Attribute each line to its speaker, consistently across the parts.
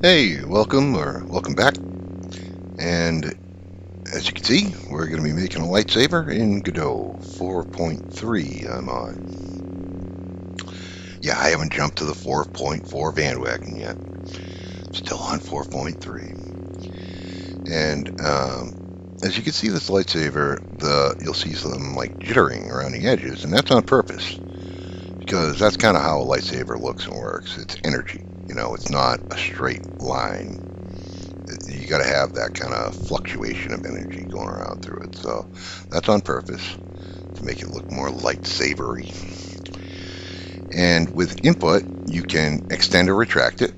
Speaker 1: Hey, welcome back. And as you can see, we're going to be making a lightsaber in Godot 4.3 I'm on. Yeah, I haven't jumped to the 4.4 bandwagon yet. Still on 4.3. And as you can see, this lightsaber, you'll see some like jittering around the edges, and that's on purpose because that's kind of how a lightsaber looks and works. It's energy. It's not a straight line. You got to have that kind of fluctuation of energy going around through it. So that's on purpose to make it look more lightsabery. And with input, you can extend or retract it.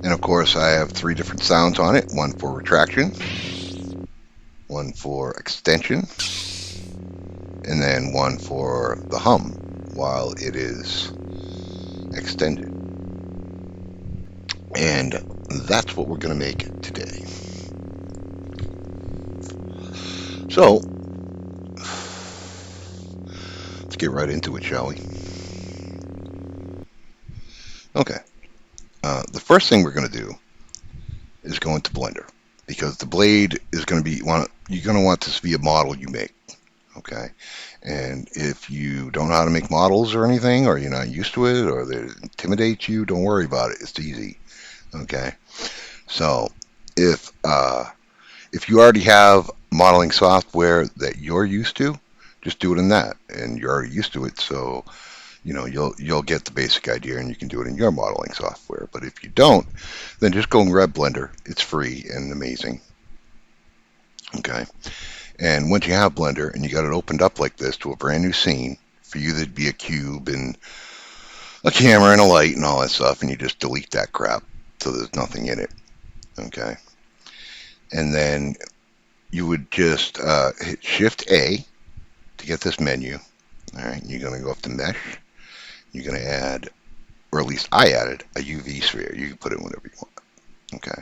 Speaker 1: And of course, I have three different sounds on it: one for retraction, one for extension, and then one for the hum while it is extended. And that's what we're going to make today. So let's get right into it, shall we? Okay. The first thing we're going to do is go into Blender, because the blade is going to be you're going to want this to be a model you make. Okay. And if you don't know how to make models or anything, or you're not used to it, or they intimidate you, don't worry about it. It's easy. Okay. So if you already have modeling software that you're used to, just do it in that, and you're already used to it. So you'll get the basic idea, and you can do it in your modeling software. But if you don't, then just go and grab Blender. It's free and amazing. Okay. And once you have Blender and you got it opened up like this to a brand new scene, for you there'd be a cube and a camera and a light and all that stuff, and you just delete that crap so there's nothing in it. Okay. And then you would just hit Shift A to get this menu. All right. You're going to go up to Mesh. You're going to add, or at least I added, a UV sphere. You can put it whatever you want. Okay.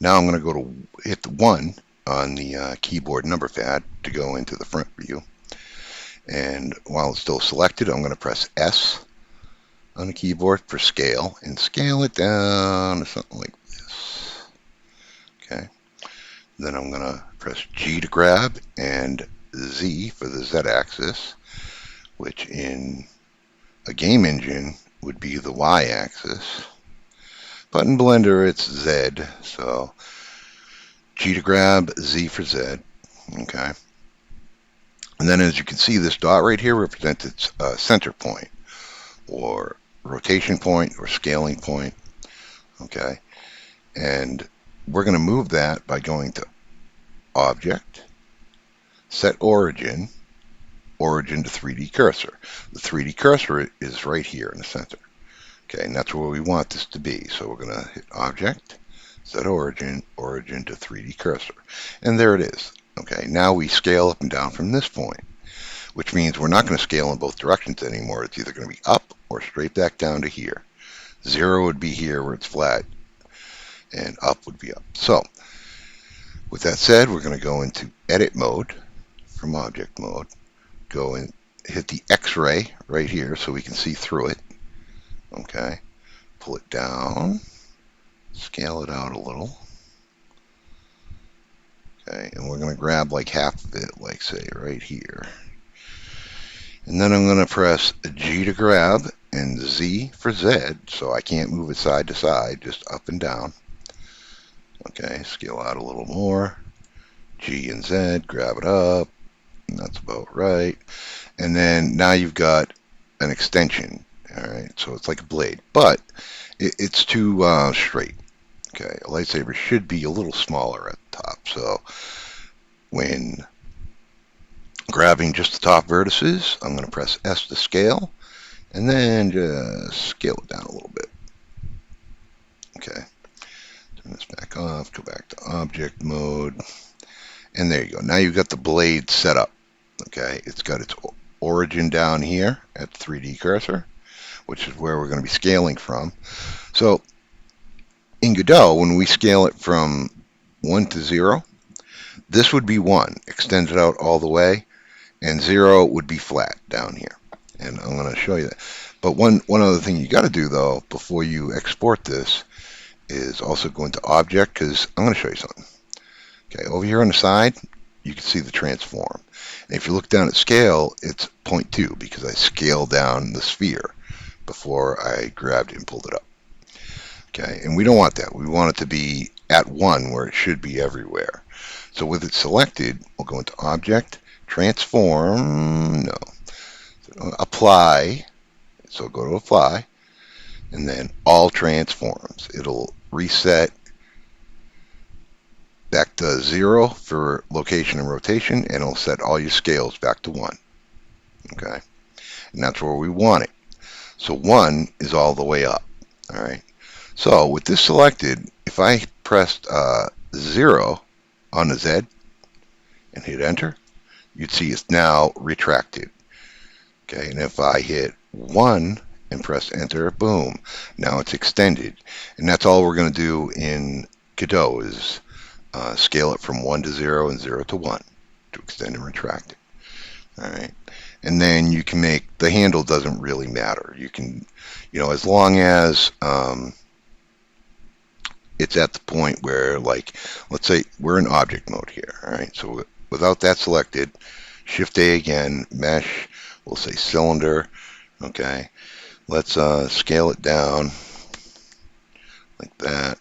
Speaker 1: Now I'm going to go to hit the 1 on the keyboard number pad to go into the front view. And while it's still selected, I'm going to press S on the keyboard for scale and scale it down to something like this. Okay. Then I'm going to press G to grab and Z for the Z axis, which in a game engine would be the Y axis. But in Blender, it's Z. So G to grab, Z for Z. Okay. And then as you can see, this dot right here represents its center point, or rotation point, or scaling point. Okay. And we're going to move that by going to Object, Set Origin, Origin to 3D Cursor. The 3D cursor is right here in the center. Okay, and that's where we want this to be. So we're going to hit Object, Set Origin, Origin to 3D Cursor. And there it is. Okay, now we scale up and down from this point, which means we're not going to scale in both directions anymore. It's either going to be up or straight back down to here. 0 would be here where it's flat, and up would be up. So with that said, we're going to go into Edit Mode from Object Mode. Go and hit the X-ray right here so we can see through it. Okay. Pull it down. Scale it out a little. Okay. And we're going to grab like half of it, like say right here. And then I'm going to press G to grab and Z for Z, so I can't move it side to side, just up and down. Okay, scale out a little more. G and Z, grab it up. And that's about right. And then now you've got an extension. All right, so it's like a blade, but it's too straight. Okay, a lightsaber should be a little smaller at the top. So when grabbing just the top vertices, I'm going to press S to scale, and then just scale it down a little bit. Okay, turn this back off, go back to object mode, and there you go. Now you've got the blade set up. Okay, it's got its origin down here at the 3D cursor, which is where we're going to be scaling from. So in Godot, when we scale it from 1 to 0, this would be 1, extended out all the way, and 0 would be flat down here. And I'm going to show you that. But one other thing you got to do though before you export this is also go into object, because I'm going to show you something. Okay, over here on the side, you can see the transform. And if you look down at scale, it's 0.2 because I scaled down the sphere before I grabbed it and pulled it up. Okay, and we don't want that. We want it to be at 1 where it should be everywhere. So with it selected, we'll go into object, transform, no, apply. So go to apply, and then all transforms. It'll reset back to 0 for location and rotation, and it'll set all your scales back to 1. Okay, and that's where we want it. So 1 is all the way up. All right. So with this selected, if I pressed 0 on the Z and hit enter, you'd see it's now retracted. Okay, and if I hit 1 and press enter, boom, now it's extended. And that's all we're going to do in Godot is scale it from 1 to 0 and 0 to 1 to extend and retract it. All right. And then you can make, the handle doesn't really matter. You can, as long as it's at the point where, like, let's say we're in object mode here. All right. So without that selected, Shift A again, mesh, we'll say cylinder. Okay. Let's scale it down like that.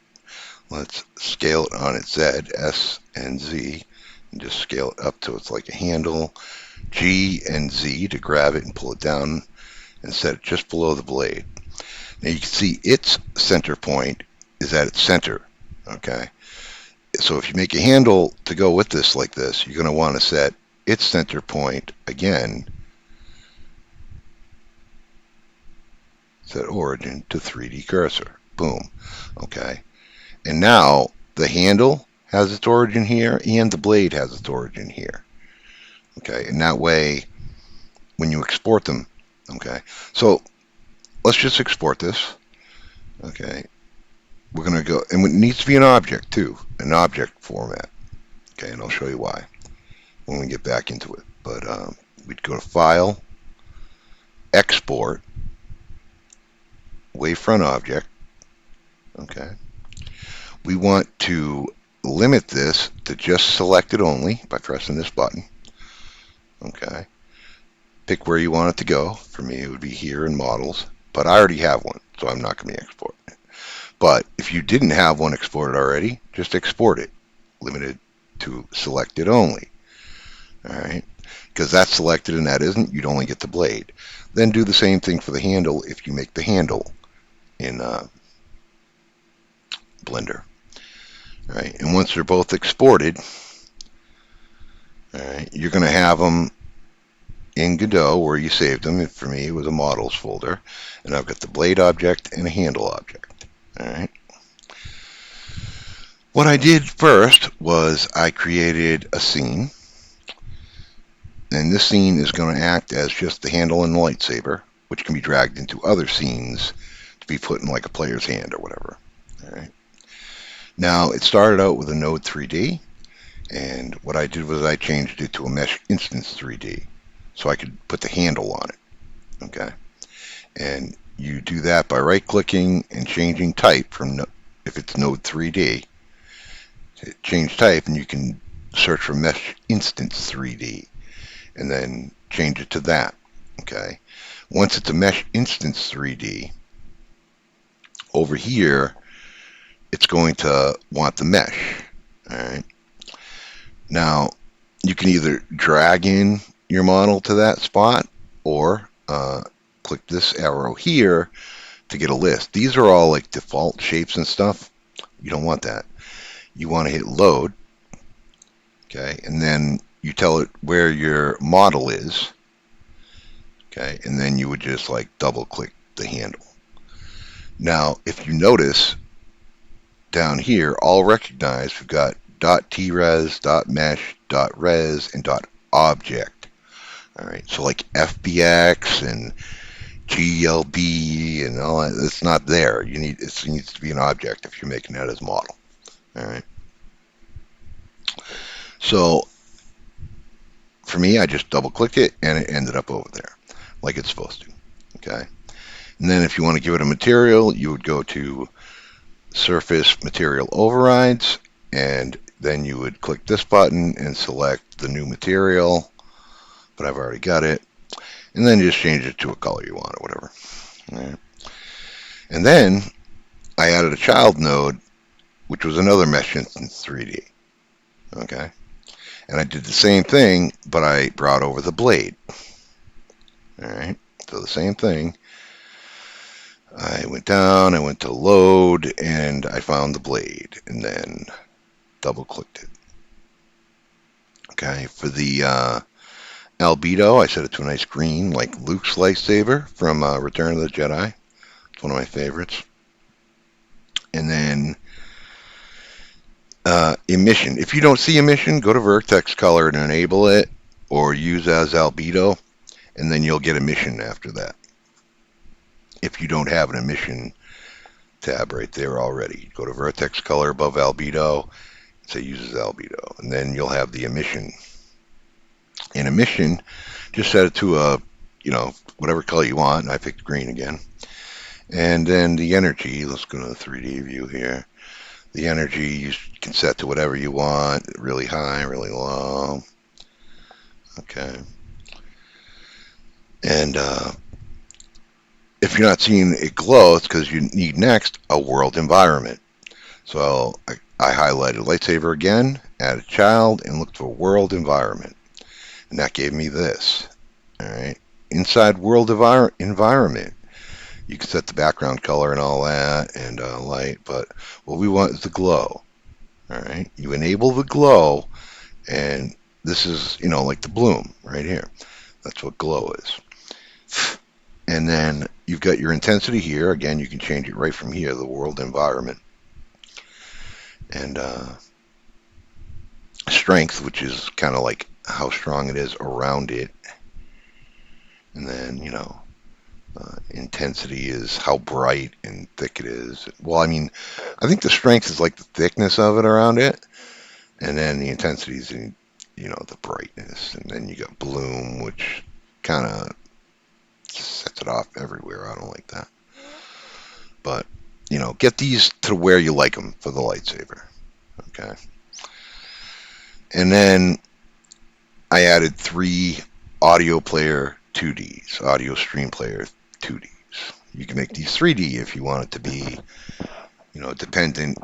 Speaker 1: Let's scale it on its Z, S and Z, and just scale it up to it's like a handle. G and Z to grab it and pull it down and set it just below the blade. Now you can see its center point is at its center. Okay. So if you make a handle to go with this like this, you're going to want to set its center point again. Set origin to 3D cursor. Boom. Okay. And now the handle has its origin here and the blade has its origin here. Okay. And that way, when you export them, okay. So let's just export this. Okay. We're going to go, and it needs to be an object too, an object format. Okay. And I'll show you why when we get back into it. But we'd go to File, Export, Wavefront Object. Okay. We want to limit this to just selected only by pressing this button. Okay. Pick where you want it to go. For me, it would be here in models, but I already have one, so I'm not going to be exporting it. But if you didn't have one exported already, just export it, limited to selected only. All right. Because that's selected and that isn't, you'd only get the blade. Then do the same thing for the handle if you make the handle in Blender. All right. And once they're both exported, all right, you're going to have them in Godot where you saved them. And for me, it was a models folder. And I've got the blade object and a handle object. All right. What I did first was I created a scene. And this scene is going to act as just the handle and the lightsaber, which can be dragged into other scenes to be put in like a player's hand or whatever. All right. Now, it started out with a node 3D, and what I did was I changed it to a mesh instance 3D, so I could put the handle on it. Okay. And you do that by right-clicking and changing type from, if it's node 3D, change type, and you can search for mesh instance 3D. And then change it to that. Okay. Once it's a mesh instance 3D, over here, it's going to want the mesh. All right. Now, you can either drag in your model to that spot or click this arrow here to get a list. These are all like default shapes and stuff. You don't want that. You want to hit load. Okay. And then you tell it where your model is, okay, and then you would just like double click the handle. Now, if you notice down here, all recognized, we've got .tres, .mesh, .res, and .object. All right, so like FBX and GLB and all that, it's not there. It needs to be an object if you're making that as model. All right. So for me, I just double clicked it and it ended up over there like it's supposed to. Okay. And then if you want to give it a material, you would go to Surface Material Overrides, and then you would click this button and select the new material, but I've already got it. And then just change it to a color you want or whatever. All right. And then I added a child node, which was another mesh instance 3D. Okay. And I did the same thing, but I brought over the blade. All right. So the same thing. I went down, I went to load, and I found the blade, and then double clicked it. Okay. For the albedo, I set it to a nice green, like Luke's lightsaber from Return of the Jedi. It's one of my favorites. And then emission. If you don't see emission, go to vertex color and enable it, or use as albedo, and then you'll get emission after that. If you don't have an emission tab right there already, go to vertex color above albedo, say uses albedo, and then you'll have the emission. In emission, just set it to a, whatever color you want, and I picked green again. And then the energy, let's go to the 3D view here. The energy you can set to whatever you want, really high, really low. Okay. And if you're not seeing it glow, it's because you need next a world environment. So I highlighted lightsaber again, added child, and looked for world environment. And that gave me this. All right. Inside world environment, you can set the background color and all that, and light, but what we want is the glow. All right. You enable the glow, and this is, like the bloom right here. That's what glow is. And then you've got your intensity here. Again, you can change it right from here, the world environment. And strength, which is kind of like how strong it is around it. And then, intensity is how bright and thick it is. Well, I mean, I think the strength is like the thickness of it around it. And then the intensity is in, the brightness. And then you got bloom, which kind of sets it off everywhere. I don't like that. But, get these to where you like them for the lightsaber. Okay. And then I added 3 audio player 2Ds, audio stream player 2Ds. You can make these 3D if you want it to be, dependent.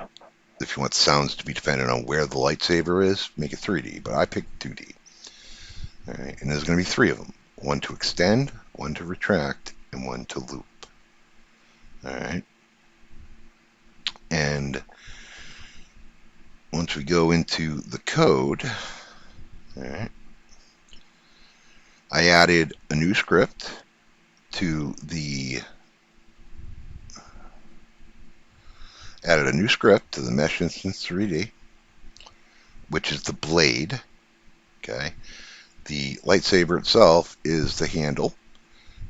Speaker 1: If you want the sounds to be dependent on where the lightsaber is, make it 3D. But I picked 2D. All right. And there's going to be 3 of them. One to extend, one to retract, and one to loop. All right. And once we go into the code, all right, I added a new script to the mesh instance 3D, which is the blade. Okay. The lightsaber itself is the handle,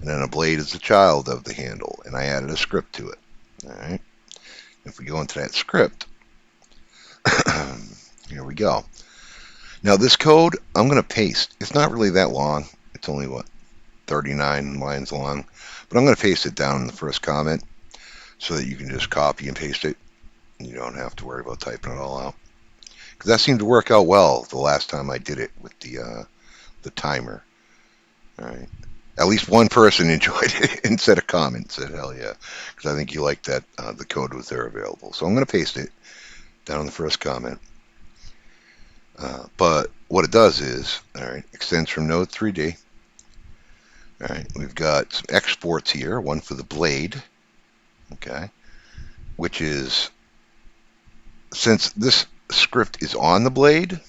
Speaker 1: and then a blade is the child of the handle, and I added a script to it. All right. If we go into that script, here we go. Now this code, I'm going to paste. It's not really that long. It's only, 39 lines long. But I'm going to paste it down in the first comment so that you can just copy and paste it. And you don't have to worry about typing it all out. Because that seemed to work out well the last time I did it with the timer. All right. At least one person enjoyed it and said a comment, said, hell yeah. Because I think you liked that the code was there available. So I'm going to paste it down in the first comment. But what it does is, all right, extends from node 3D. All right, we've got some exports here, one for the blade, okay, which is, since this script is on the blade,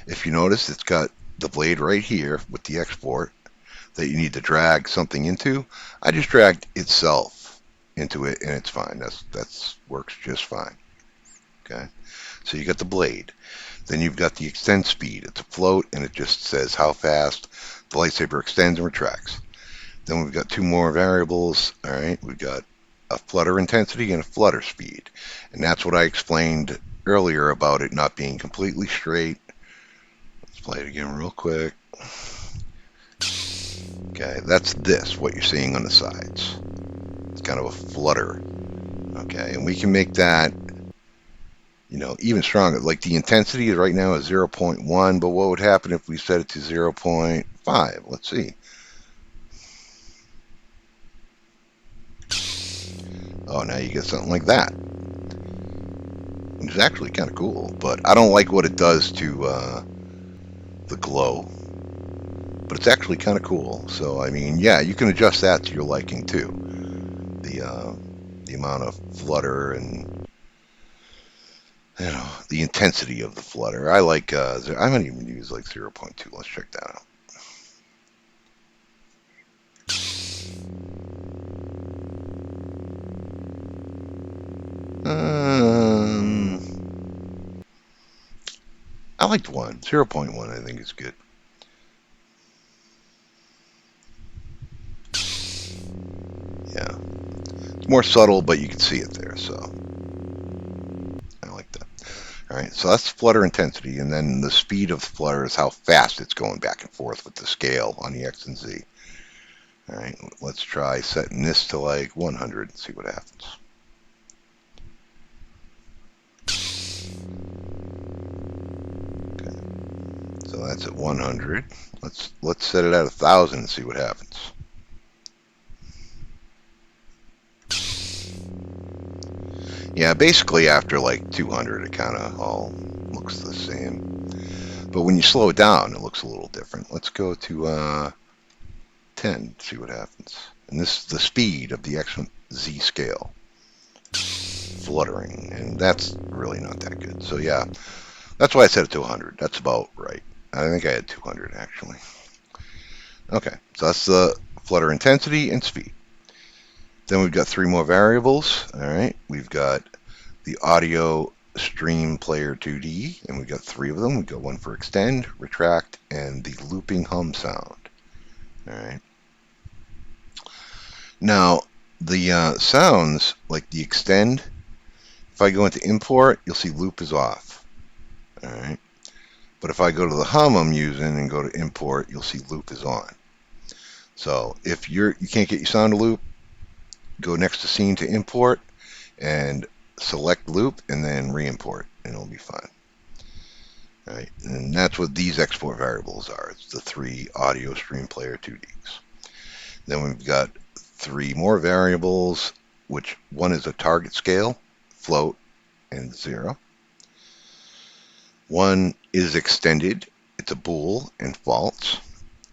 Speaker 1: if you notice, it's got the blade right here with the export that you need to drag something into. I just dragged itself into it, and it's fine. That's works just fine. Okay, so you got the blade. Then you've got the extend speed. It's a float, and it just says how fast the lightsaber extends and retracts. Then we've got 2 more variables. All right, we've got a flutter intensity and a flutter speed, and that's what I explained earlier about it not being completely straight. Let's play it again real quick. Okay, that's what you're seeing on the sides. It's kind of a flutter. Okay, and we can make that, even stronger. Like the intensity right now is 0.1, but what would happen if we set it to 0.5? Let's see. Oh, now you get something like that. It's actually kind of cool, but I don't like what it does to the glow. But it's actually kind of cool. So, I mean, yeah, you can adjust that to your liking too. The amount of flutter and the intensity of the flutter. I like. I might even use like 0.2. Let's check that out. I liked 1. 0.1 I think is good. Yeah. It's more subtle, but you can see it there, so I like that. All right, so that's flutter intensity, and then the speed of the flutter is how fast it's going back and forth with the scale on the X and Z. All right, let's try setting this to like 100 and see what happens. Okay, so that's at 100. Let's set it at 1,000 and see what happens. Yeah, basically after like 200, it kind of all looks the same. But when you slow it down, it looks a little different. Let's go to 10, see what happens. And this is the speed of the X and Z scale. Fluttering, and that's really not that good. So yeah, that's why I set it to 100. That's about right. I think I had 200 actually. Okay, so that's the flutter intensity and speed. Then we've got 3 more variables. All right, we've got the audio stream player 2D, and we've got 3 of them. We've got one for extend, retract, and the looping hum sound. All right. Now, the sounds, like the extend, if I go into import, you'll see loop is off. All right. But if I go to the hum I'm using and go to import, you'll see loop is on. So if you can't get your sound to loop, go next to scene to import and select loop and then re-import, and it'll be fine. All right, and that's what these export variables are. It's the 3 audio stream player 2Ds. Then we've got 3 more variables, which one is a target scale, float, and 0. One is extended, it's a bool and false.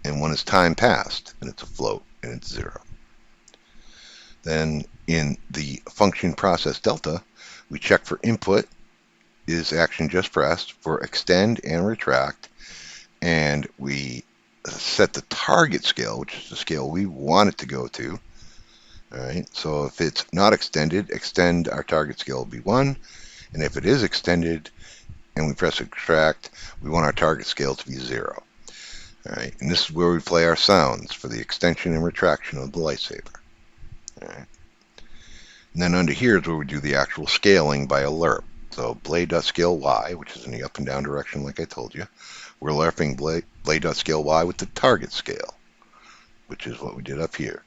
Speaker 1: And one is time passed, and it's a float, and it's 0. Then in the function process delta, we check for input, is action just pressed, for extend and retract, and we set the target scale, which is the scale we want it to go to. All right, so if it's not extended, extend our target scale will be 1, and if it is extended and we press retract, we want our target scale to be 0. All right, and this is where we play our sounds for the extension and retraction of the lightsaber. All right. And then under here is where we do the actual scaling by a lerp. So blade.scale Y, which is in the up and down direction like I told you. We're lerping blade.scale Y with the target scale, which is what we did up here.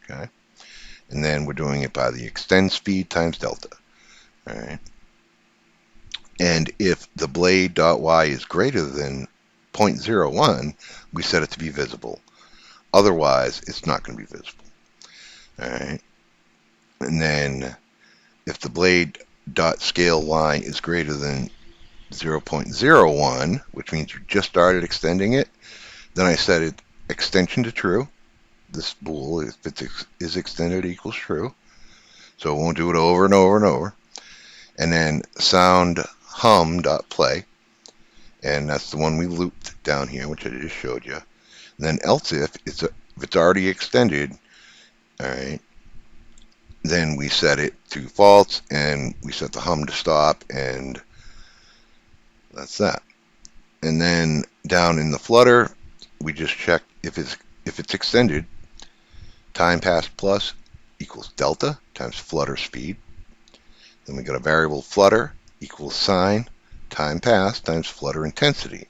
Speaker 1: Okay. And then we're doing it by the extend speed times delta. All right. And if the blade.y is greater than 0.01, we set it to be visible. Otherwise, it's not going to be visible. All right. And then if the blade dot scale y is greater than 0.01, which means you just started extending it, then I set it extension to true. This bool, if it is extended, equals true. So it won't do it over and over and over. And then sound hum dot play, and that's the one we looped down here, which I just showed you. And then else if it's already extended, all right, then we set it to false, and we set the hum to stop, and that's that. And then down in the flutter, we just check if it's extended. Time passed plus equals delta times flutter speed. Then we got a variable flutter equals sine time passed times flutter intensity.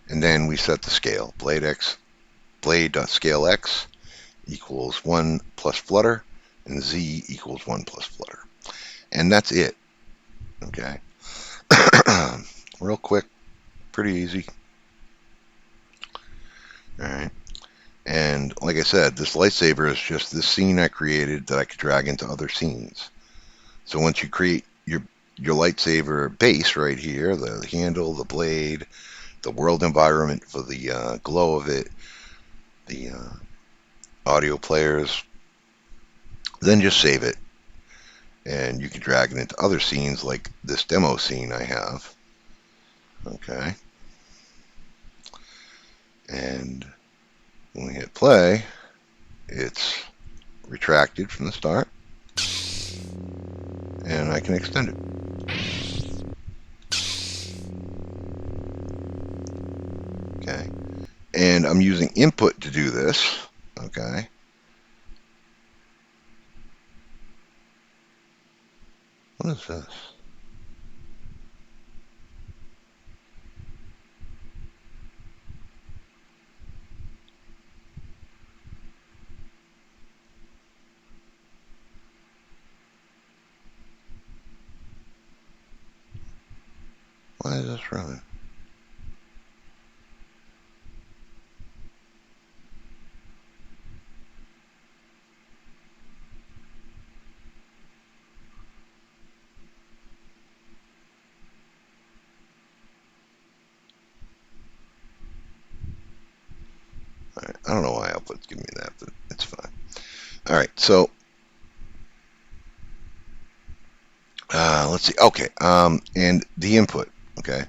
Speaker 1: And then we set the scale. Blade.scale x equals 1 plus flutter, and z equals 1 plus flutter. And that's it. Okay. Real quick, pretty easy. All right. And like I said, this lightsaber is just this scene I created that I could drag into other scenes. So once you create your lightsaber base right here, the handle, the blade, the world environment for the glow of it, the audio players, then just save it. And you can drag it into other scenes like this demo scene I have. Okay. And when we hit play, it's retracted from the start. And I can extend it. Okay. And I'm using input to do this. Okay. What is this? Why is this running? All right. I don't know why output's giving me that, but it's fine. All right. So let's see. Okay. And the input. Okay.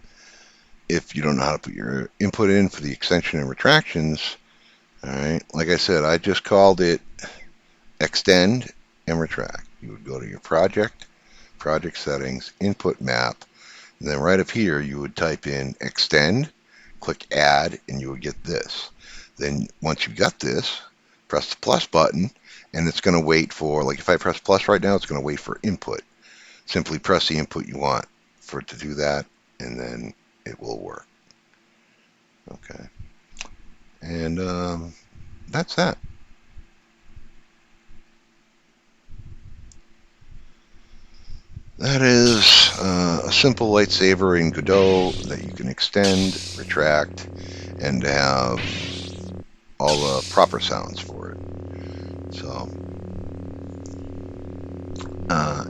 Speaker 1: If you don't know how to put your input in for the extension and retractions, all right. Like I said, I just called it extend and retract. You would go to your project settings, input map, and then right up here you would type in extend, click add, and you would get this. Then once you got this, press the plus button, and it's going to wait for, like if I press plus right now, it's going to wait for input. Simply press the input you want for it to do that, and then it will work. Okay. And that's that. That is a simple lightsaber in Godot that you can extend, retract, and have all the proper sounds for it. So,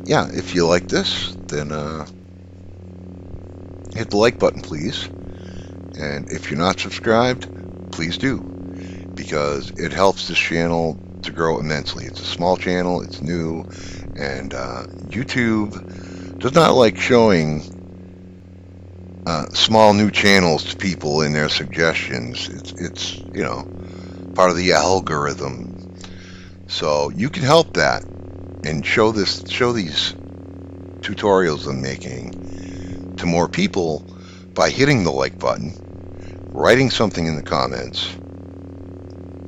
Speaker 1: yeah, if you like this, then hit the like button, please. And if you're not subscribed, please do, because it helps this channel to grow immensely. It's a small channel, it's new, and YouTube does not like showing small new channels to people in their suggestions. It's part of the algorithm. So you can help that and show these tutorials I'm making to more people by hitting the like button, writing something in the comments,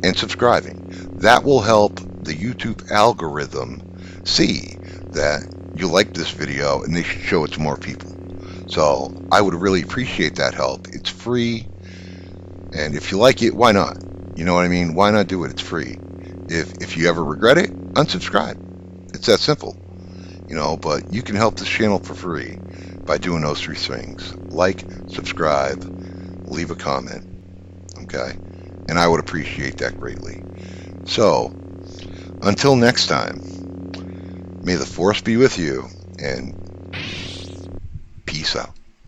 Speaker 1: and subscribing. That will help the YouTube algorithm see that you like this video and they should show it to more people. So I would really appreciate that help. It's free, and if you like it, why not? You know what I mean? Why not do it? It's free. If you ever regret it, unsubscribe. It's that simple. But you can help this channel for free by doing those three things. Like, subscribe, leave a comment. Okay? And I would appreciate that greatly. So, until next time, may the Force be with you, and